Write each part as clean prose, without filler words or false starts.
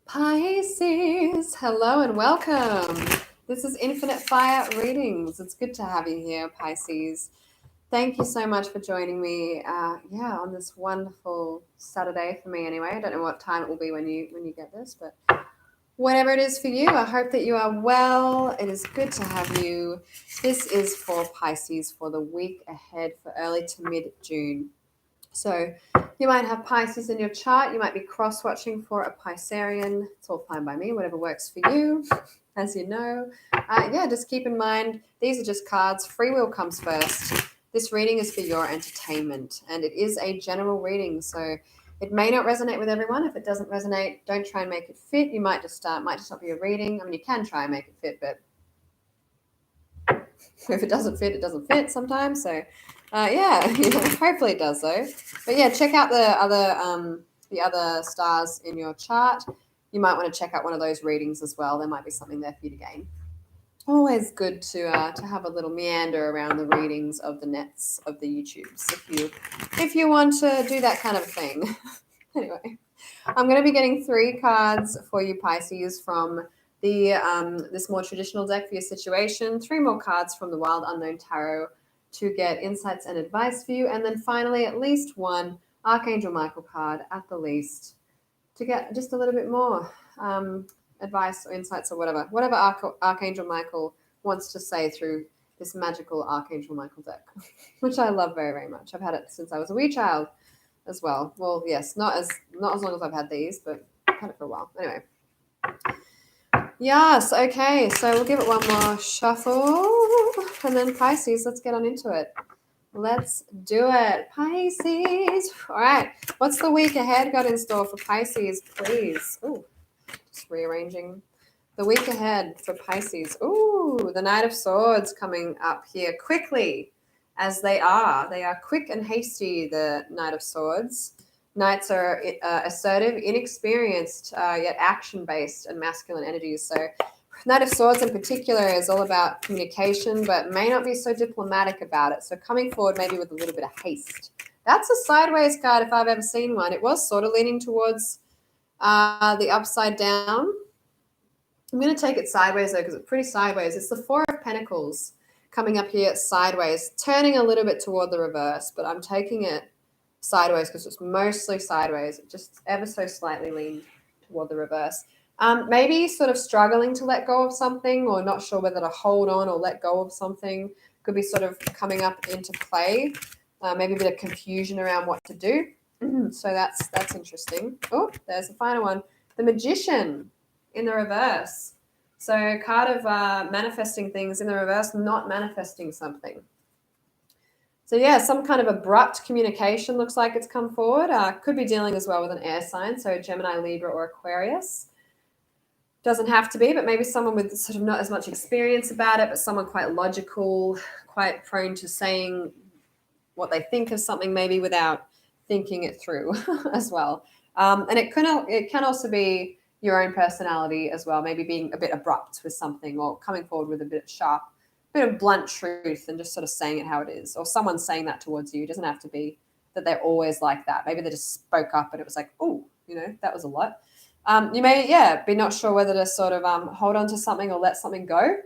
Pisces, hello and welcome. This is Infinite Fire Readings. It's good to have you here, Pisces. Thank you so much for joining me. On this wonderful Saturday for me, anyway. I don't know what time it will be when you get this, but whatever it is for you, I hope that you are well. It is good to have you. This is for Pisces for the week ahead for early to mid-June. So you might have Pisces in your chart. You might be cross-watching for a Piscean. It's all fine by me, whatever works for you, as you know. Just keep in mind, these are just cards. Free will comes first. This reading is for your entertainment, and it is a general reading, so it may not resonate with everyone. If it doesn't resonate, don't try and make it fit. You might just not be a reading. I mean, you can try and make it fit, but if it doesn't fit, it doesn't fit sometimes. So hopefully it does though. But yeah, check out the other stars in your chart. You might want to check out one of those readings as well. There might be something there for you to gain. Always good to have a little meander around the readings of the nets of the YouTubes if you want to do that kind of thing. Anyway, I'm going to be getting 3 cards for you, Pisces, from the this more traditional deck for your situation. 3 more cards from the Wild Unknown Tarot to get insights and advice for you, and then finally at least 1 Archangel Michael card at the least to get just a little bit more advice or insights or whatever Archangel Michael wants to say through this magical Archangel Michael deck, which I love very, very much. I've had it since I was a wee child as well. Well, yes, not as long as I've had these, but I've had it for a while. Anyway. Yes, okay, so we'll give it one more shuffle, and then Pisces, let's get on into it. Let's do it, Pisces. All right, what's the week ahead got in store for Pisces, please? Ooh, just rearranging the week ahead for Pisces. Ooh, the Knight of Swords coming up here quickly, as they are. They are quick and hasty, the Knight of Swords. Knights are assertive, inexperienced, yet action-based and masculine energies. So Knight of Swords in particular is all about communication, but may not be so diplomatic about it. So coming forward maybe with a little bit of haste. That's a sideways card if I've ever seen one. It was sort of leaning towards the upside down. I'm going to take it sideways though because it's pretty sideways. It's the 4 of Pentacles coming up here sideways, turning a little bit toward the reverse, but I'm taking it sideways because it's mostly sideways. It just ever so slightly leaned toward the reverse. Maybe sort of struggling to let go of something or not sure whether to hold on or let go of something. Could be sort of coming up into play. Maybe a bit of confusion around what to do. So that's interesting. Oh, there's the final one. The Magician in the reverse. So card of manifesting things in the reverse, not manifesting something. So yeah, some kind of abrupt communication looks like it's come forward. Could be dealing as well with an air sign, so Gemini, Libra, or Aquarius. Doesn't have to be, but maybe someone with sort of not as much experience about it, but someone quite logical, quite prone to saying what they think of something maybe without thinking it through as well. And it can also be your own personality as well, maybe being a bit abrupt with something or coming forward with a bit of blunt truth and just sort of saying it how it is, or someone saying that towards you. It doesn't have to be that they're always like that. Maybe they just spoke up and it was like, oh, that was a lot. You may, be not sure whether to sort of hold on to something or let something go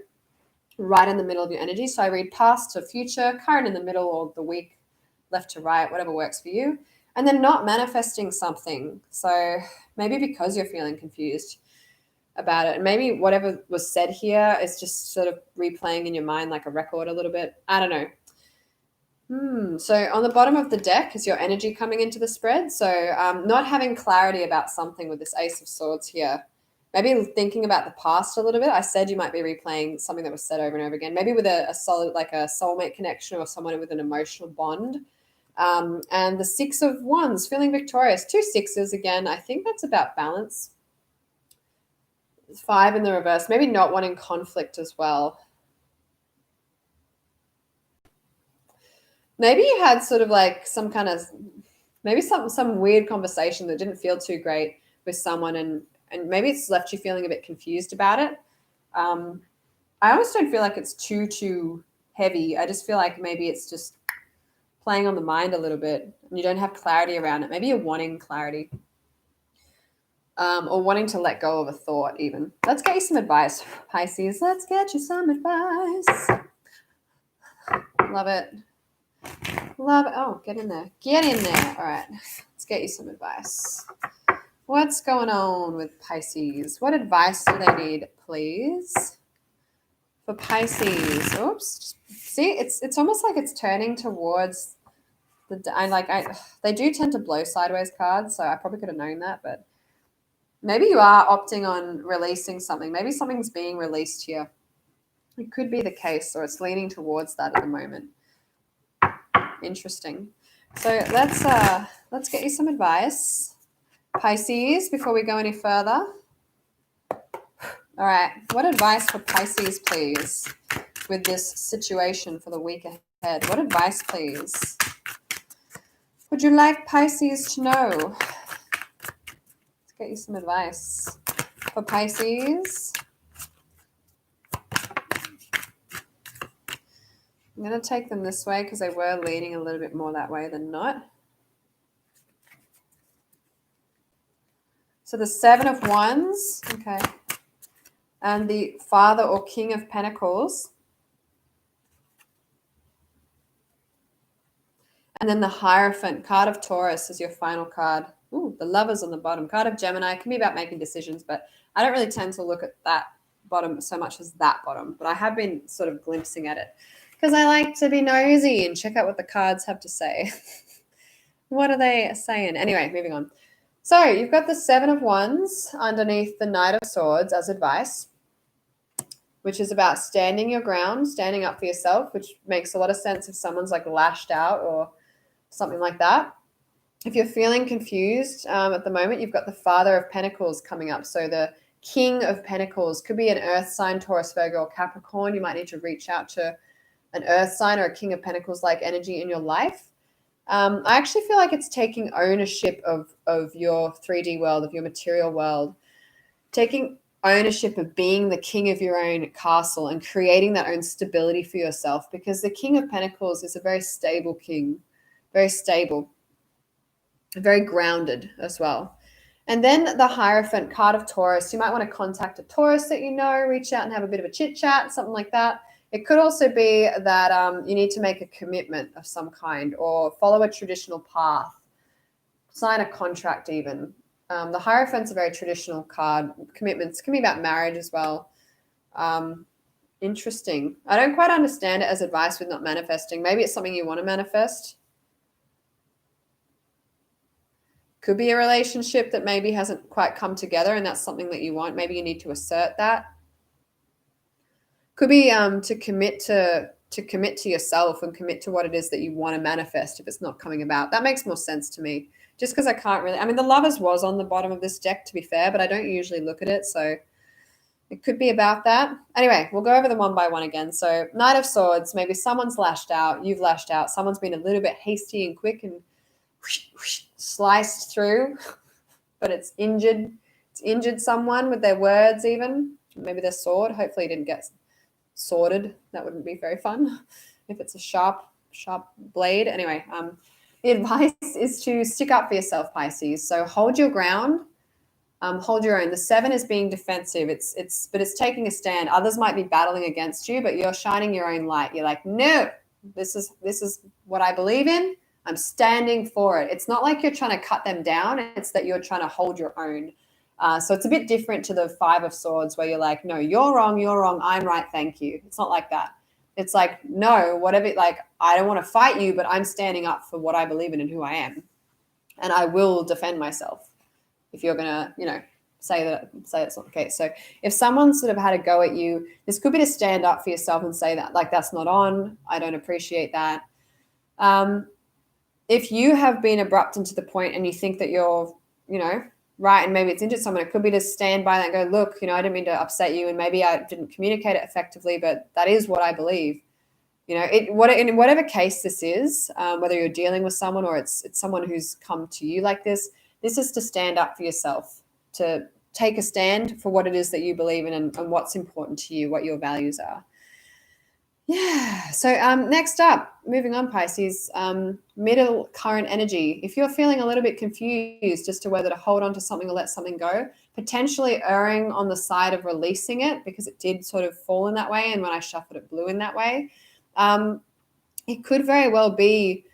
right in the middle of your energy. So I read past to future, current in the middle, or the week left to right, whatever works for you. And then not manifesting something. So maybe because you're feeling confused about it, and maybe whatever was said here is just sort of replaying in your mind like a record a little bit. I don't know. So on the bottom of the deck is your energy coming into the spread. So not having clarity about something with this Ace of Swords here. Maybe thinking about the past a little bit. I said you might be replaying something that was said over and over again. Maybe with a solid, like a soulmate connection or someone with an emotional bond. And the 6 of Wands, feeling victorious. 2 sixes again. I think that's about balance. 5 in the reverse. Maybe not wanting conflict as well. Maybe you had sort of like some kind of, maybe some weird conversation that didn't feel too great with someone, and maybe it's left you feeling a bit confused about it. I almost don't feel like it's too heavy. I just feel like maybe it's just playing on the mind a little bit and you don't have clarity around it. Maybe you're wanting clarity. or wanting to let go of a thought even. Let's get you some advice, Pisces. Let's get you some advice. Love it. Love it. Oh, get in there. Get in there. All right. Let's get you some advice. What's going on with Pisces? What advice do they need, please? For Pisces. Oops. See, it's almost like it's turning towards they do tend to blow sideways cards, so I probably could have known that, but maybe you are opting on releasing something. Maybe something's being released here. It could be the case, or it's leaning towards that at the moment. Interesting. So let's get you some advice, Pisces, before we go any further. All right. What advice for Pisces, please, with this situation for the week ahead? What advice, please, would you like Pisces to know? Let's get you some advice for Pisces. I'm going to take them this way because they were leaning a little bit more that way than not. So the 7 of Wands, okay, and the Father or King of Pentacles. And then the Hierophant, card of Taurus is your final card. Ooh, the Lovers on the bottom. Card of Gemini can be about making decisions, but I don't really tend to look at that bottom so much as that bottom. But I have been sort of glimpsing at it because I like to be nosy and check out what the cards have to say. What are they saying? Anyway, moving on. So you've got the 7 of Wands underneath the Knight of Swords as advice, which is about standing your ground, standing up for yourself, which makes a lot of sense if someone's like lashed out or something like that. If you're feeling confused at the moment, you've got the Father of Pentacles coming up. So the King of Pentacles could be an earth sign, Taurus, Virgo, or Capricorn. You might need to reach out to an earth sign or a King of Pentacles like energy in your life. I actually feel like it's taking ownership of your 3D world, of your material world, taking ownership of being the king of your own castle and creating that own stability for yourself, because the King of Pentacles is a very stable king, very stable, very grounded as well. And then the Hierophant, card of Taurus. You might want to contact a Taurus that you know, reach out and have a bit of a chit chat, something like that. It could also be that you need to make a commitment of some kind or follow a traditional path, sign a contract even. The Hierophant's a very traditional card. Commitments can be about marriage as well. Interesting. I don't quite understand it as advice with not manifesting. Maybe it's something you want to manifest. Could be a relationship that maybe hasn't quite come together and that's something that you want. Maybe you need to assert that. Could be to commit to yourself and commit to what it is that you want to manifest if it's not coming about. That makes more sense to me. Just because I can't really, I mean, the Lovers was on the bottom of this deck, to be fair, but I don't usually look at it. So it could be about that. Anyway, we'll go over them one by one again. So Knight of Swords, maybe someone's lashed out. You've lashed out. Someone's been a little bit hasty and quick and sliced through, but it's injured someone with their words even, maybe their sword. Hopefully it didn't get sworded. That wouldn't be very fun if it's a sharp blade. Anyway, the advice is to stick up for yourself, Pisces. So hold your ground, hold your own. The 7 is being defensive. But it's taking a stand. Others might be battling against you, but you're shining your own light. You're like, no, this is what I believe in. I'm standing for it. It's not like you're trying to cut them down. It's that you're trying to hold your own. So it's a bit different to the 5 of Swords where you're like, no, you're wrong, I'm right, thank you. It's not like that. It's like, no, whatever, like, I don't want to fight you, but I'm standing up for what I believe in and who I am. And I will defend myself if you're going to, say that's not the case. So if someone sort of had a go at you, this could be to stand up for yourself and say that, like, that's not on. I don't appreciate that. If you have been abrupt and to the point and you think that you're, right, and maybe it's injured someone, it could be to stand by that and go, look, I didn't mean to upset you and maybe I didn't communicate it effectively, but that is what I believe. In whatever case this is, whether you're dealing with someone or it's someone who's come to you like this is to stand up for yourself, to take a stand for what it is that you believe in and what's important to you, what your values are. Yeah. So next up, moving on, Pisces, middle current energy. If you're feeling a little bit confused as to whether to hold on to something or let something go, potentially erring on the side of releasing it because it did sort of fall in that way, and when I shuffled it blew in that way, it could very well be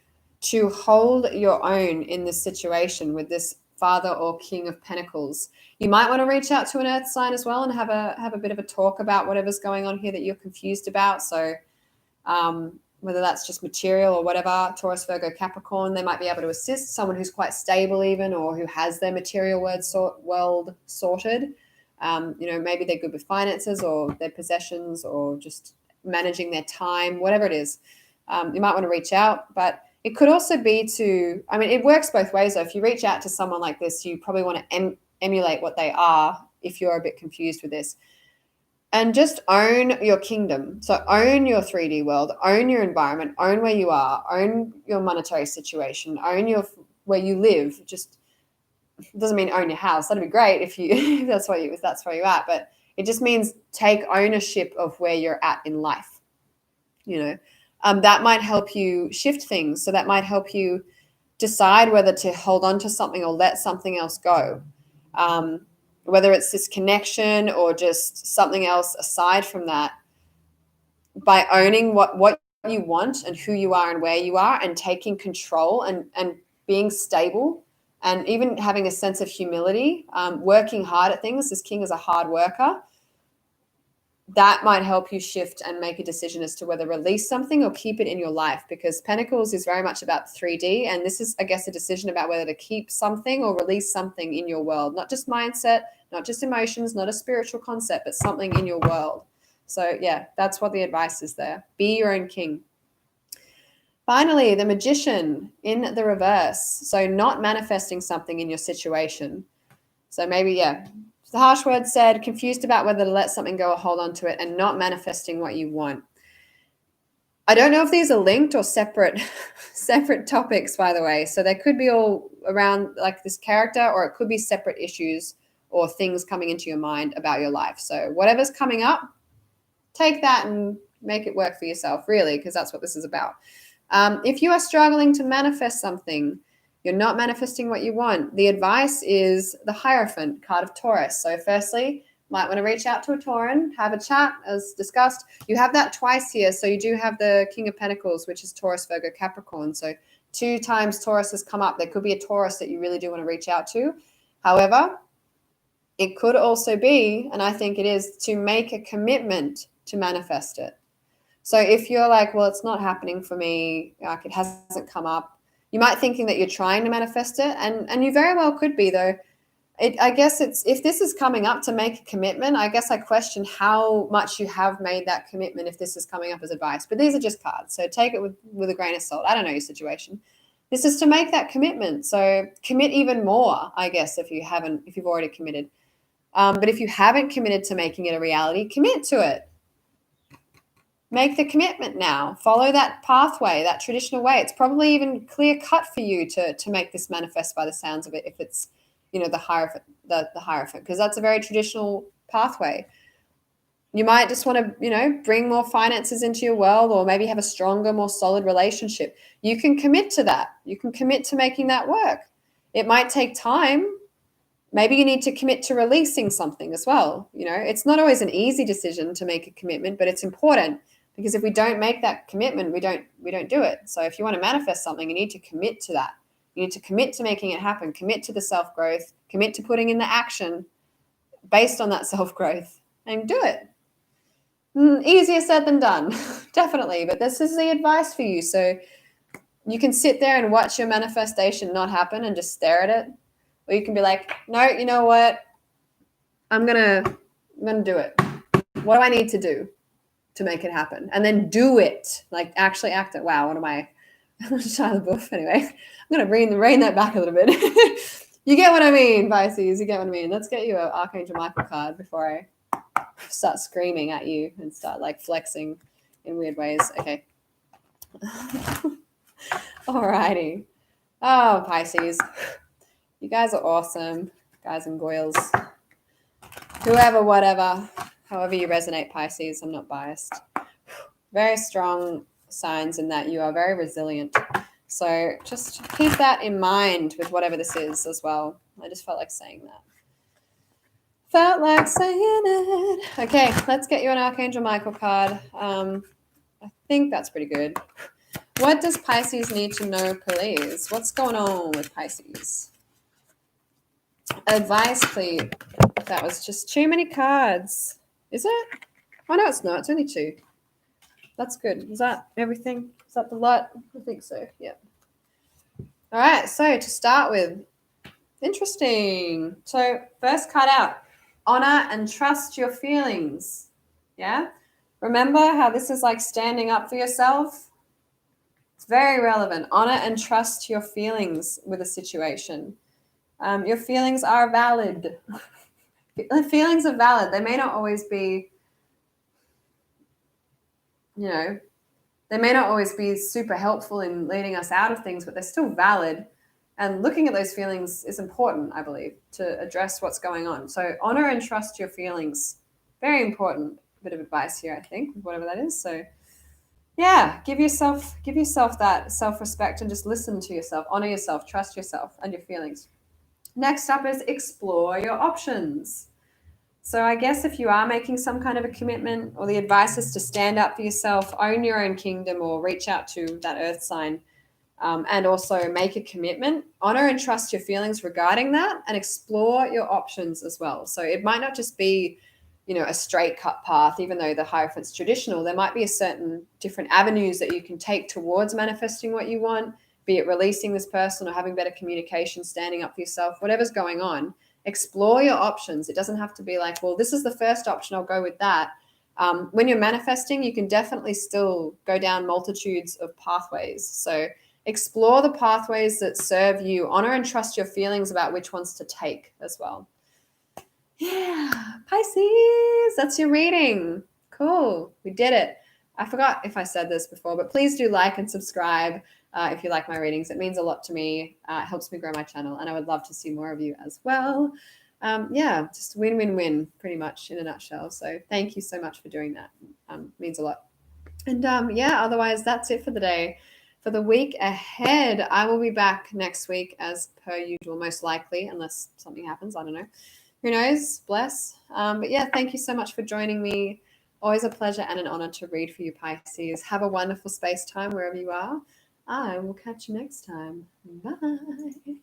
to hold your own in this situation with this Father or King of Pentacles. You might want to reach out to an earth sign as well and have a bit of a talk about whatever's going on here that you're confused about. So whether that's just material or whatever, Taurus, Virgo, Capricorn, they might be able to assist someone who's quite stable even, or who has their material world sorted. Maybe they're good with finances or their possessions or just managing their time, whatever it is. You might want to reach out, but it could also be it works both ways though. If you reach out to someone like this, you probably want to emulate what they are if you're a bit confused with this. And just own your kingdom. So own your 3D world, own your environment, own where you are, own your monetary situation, own where you live. Just doesn't mean own your house. That'd be great if that's where you're at. But it just means take ownership of where you're at in life. That might help you shift things. So that might help you decide whether to hold on to something or let something else go. Whether it's this connection or just something else aside from that, by owning what you want and who you are and where you are, and taking control and being stable, and even having a sense of humility, working hard at things. This king is a hard worker. That might help you shift and make a decision as to whether release something or keep it in your life, because Pentacles is very much about 3D. And this is, I guess, a decision about whether to keep something or release something in your world, not just mindset, not just emotions, not a spiritual concept, but something in your world. So yeah, that's what the advice is there. Be your own king. Finally, the Magician in the reverse. So not manifesting something in your situation. So maybe, the harsh word said, confused about whether to let something go or hold on to it, and not manifesting what you want. I don't know if these are linked or separate topics, by the way. So they could be all around like this character, or it could be separate issues or things coming into your mind about your life. So whatever's coming up, take that and make it work for yourself, really, because that's what this is about. If you are struggling to manifest something, you're not manifesting what you want, the advice is the Hierophant card of Taurus. So firstly, might want to reach out to a Tauran, have a chat, as discussed. You have that twice here. So you do have the King of Pentacles, which is Taurus, Virgo, Capricorn. So 2 times Taurus has come up. There could be a Taurus that you really do want to reach out to. However, it could also be, and I think it is, to make a commitment to manifest it. So if you're like, well, it's not happening for me, like it hasn't come up, you might thinking that you're trying to manifest it, and you very well could be, though. I guess it's, if this is coming up to make a commitment, I guess I question how much you have made that commitment if this is coming up as advice. But these are just cards, so take it with a grain of salt. I don't know your situation. This is to make that commitment. So commit even more, I guess, if you've already committed. But if you haven't committed to making it a reality, commit to it. Make the commitment now. Follow that pathway, that traditional way. It's probably even clear cut for you to make this manifest by the sounds of it, if it's, the Hierophant, the Hierophant, because that's a very traditional pathway. You might just want to, bring more finances into your world, or maybe have a stronger, more solid relationship. You can commit to that. You can commit to making that work. It might take time. Maybe you need to commit to releasing something as well. It's not always an easy decision to make a commitment, but it's important, because if we don't make that commitment, we don't do it. So if you want to manifest something, you need to commit to that. You need to commit to making it happen, commit to the self-growth, commit to putting in the action based on that self-growth, and do it. Easier said than done, definitely. But this is the advice for you. So you can sit there and watch your manifestation not happen and just stare at it. Or you can be like, no, you know what? I'm gonna do it. What do I need to do to make it happen? And then do it. Like actually act it. Wow, what am I? Shia LaBeouf. Anyway, I'm gonna rein that back a little bit. You get what I mean, Pisces. You get what I mean. Let's get you an Archangel Michael card before I start screaming at you and start like flexing in weird ways. Okay. Alrighty. Oh, Pisces. You guys are awesome, guys and girls. Whoever, whatever, however you resonate, Pisces. I'm not biased. very strong signs in that you are very resilient. So just keep that in mind with whatever this is as well. I just felt like saying that. Felt like saying it. Okay, let's get you an Archangel Michael card. I think that's pretty good. What does Pisces need to know, please? What's going on with Pisces? Advice, please. That was just too many cards. Is it? Oh, no, it's not. It's only 2. That's good. Is that everything? Is that the lot? I think so. Yeah. All right. So to start with, interesting. So first card out, honor and trust your feelings. Yeah. Remember how this is like standing up for yourself? It's very relevant. Honor and trust your feelings with a situation. Your feelings are valid. Feelings are valid. They may not always be, they may not always be super helpful in leading us out of things, but they're still valid. And looking at those feelings is important, I believe, to address what's going on. So honor and trust your feelings. Very important bit of advice here, I think, whatever that is. So yeah, give yourself that self-respect and just listen to yourself, honor yourself, trust yourself and your feelings. Next up is explore your options. So I guess if you are making some kind of a commitment, or the advice is to stand up for yourself, own your own kingdom, or reach out to that earth sign, and also make a commitment, honor and trust your feelings regarding that, and explore your options as well. So it might not just be, a straight cut path, even though the Hierophant's traditional. There might be a certain different avenues that you can take towards manifesting what you want, be it releasing this person or having better communication, standing up for yourself, whatever's going on. Explore your options. It doesn't have to be like, well, this is the first option, I'll go with that. When you're manifesting, you can definitely still go down multitudes of pathways. So explore the pathways that serve you. Honor and trust your feelings about which ones to take as well. Yeah, Pisces, that's your reading. Cool, we did it. I forgot if I said this before, but please do like and subscribe if you like my readings. It means a lot to me. It helps me grow my channel, and I would love to see more of you as well. Yeah, just win-win-win pretty much in a nutshell. So thank you so much for doing that. Means a lot. And yeah, otherwise that's it for the day. For the week ahead, I will be back next week as per usual, most likely, unless something happens. I don't know. Who knows? Bless. But yeah, thank you so much for joining me. Always a pleasure and an honor to read for you, Pisces. Have a wonderful space time wherever you are. I will catch you next time. Bye.